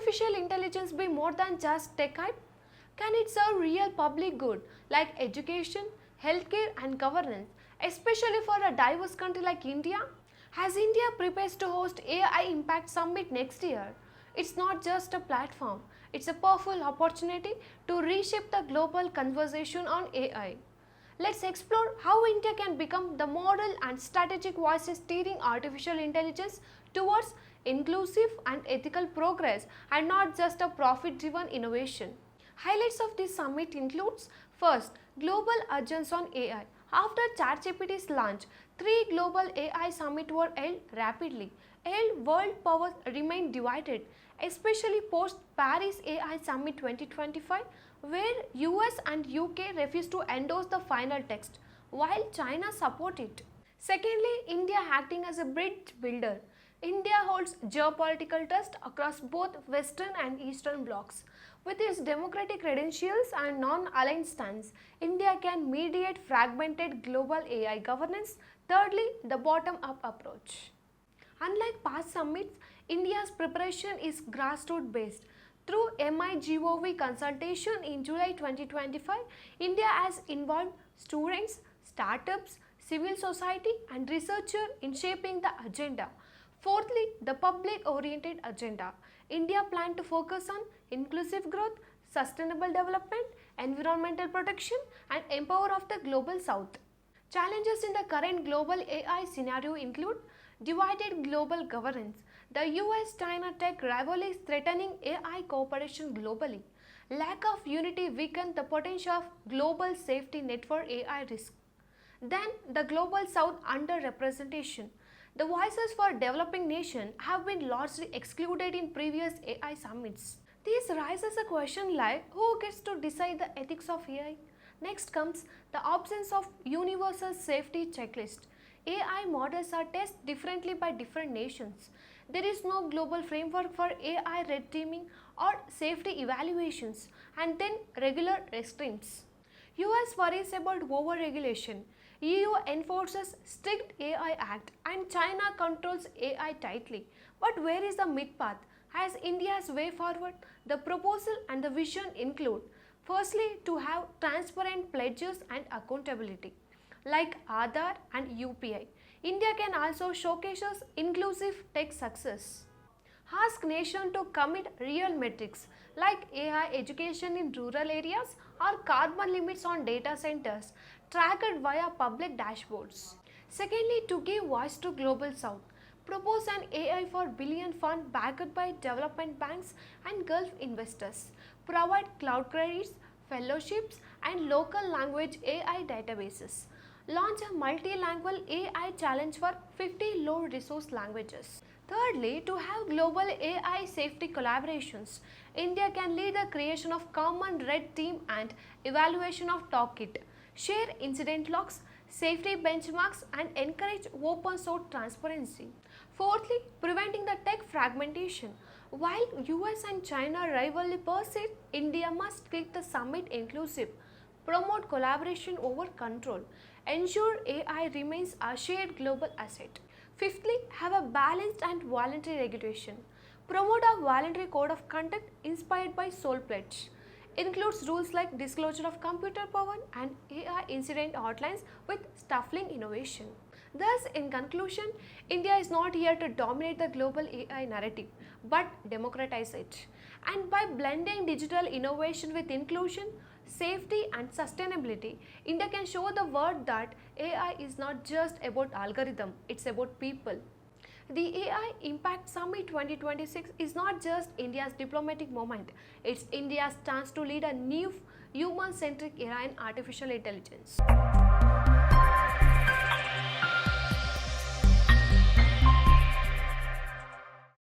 artificial intelligence be more than just tech hype? Can it serve real public good like education, healthcare and governance, especially for a diverse country like India? As India prepares to host AI Impact Summit next year, it's not just a platform, it's a powerful opportunity to reshape the global conversation on AI. Let's explore how India can become the model and strategic voice steering artificial intelligence towards inclusive and ethical progress and not just a profit-driven innovation. Highlights of this summit includes: first, global urgence on AI. After ChatGPT's launch, 3 global AI summits were held rapidly. Held world powers remain divided, especially post Paris AI Summit 2025, where US and UK refused to endorse the final text, while China supported it. Secondly, India acting as a bridge builder. India holds geopolitical trust across both Western and Eastern blocs. With its democratic credentials and non-aligned stance, India can mediate fragmented global AI governance. Thirdly, the bottom-up approach. Unlike past summits, India's preparation is grassroots based. Through MIGOV consultation in July 2025, India has involved students, startups, civil society and researchers in shaping the agenda. Fourthly, the public-oriented agenda. India plans to focus on inclusive growth, sustainable development, environmental protection and empower of the global south. Challenges in the current global AI scenario include divided global governance. The US-China tech rivalry is threatening AI cooperation globally. Lack of unity weakens the potential of global safety net for AI risk. Then the global south underrepresentation. The voices for developing nations have been largely excluded in previous AI summits. This raises a question like, who gets to decide the ethics of AI? Next comes the absence of universal safety checklist. AI models are tested differently by different nations. There is no global framework for AI red teaming or safety evaluations, and then regular restraints. US worries about over-regulation. EU enforces strict AI Act and China controls AI tightly. But where is the mid path? As India's way forward, the proposal and the vision include: firstly, to have transparent pledges and accountability like Aadhaar and UPI. India can also showcase inclusive tech success. Ask nations to commit real metrics like AI education in rural areas or carbon limits on data centers tracked via public dashboards. Secondly, to give voice to Global South. Propose an AI for billion fund backed by development banks and Gulf investors. Provide cloud credits, fellowships and local language AI databases. Launch a multilingual AI challenge for 50 low resource languages. Thirdly, to have global AI safety collaborations. India can lead the creation of common red team and evaluation of toolkit, share incident logs, safety benchmarks and encourage open source transparency. Fourthly, preventing the tech fragmentation. While US and China rivalry persist, India must keep the summit inclusive, promote collaboration over control, ensure AI remains a shared global asset. Fifthly, have a balanced and voluntary regulation. Promote a voluntary code of conduct inspired by Soul Pledge. Includes rules like disclosure of computer power and AI incident hotlines with stifling innovation. Thus, in conclusion, India is not here to dominate the global AI narrative, but democratize it. And by blending digital innovation with inclusion, safety and sustainability, India can show the world that AI is not just about algorithm, it's about people. The AI Impact Summit 2026 is not just India's diplomatic moment, it's India's chance to lead a new human-centric era in artificial intelligence.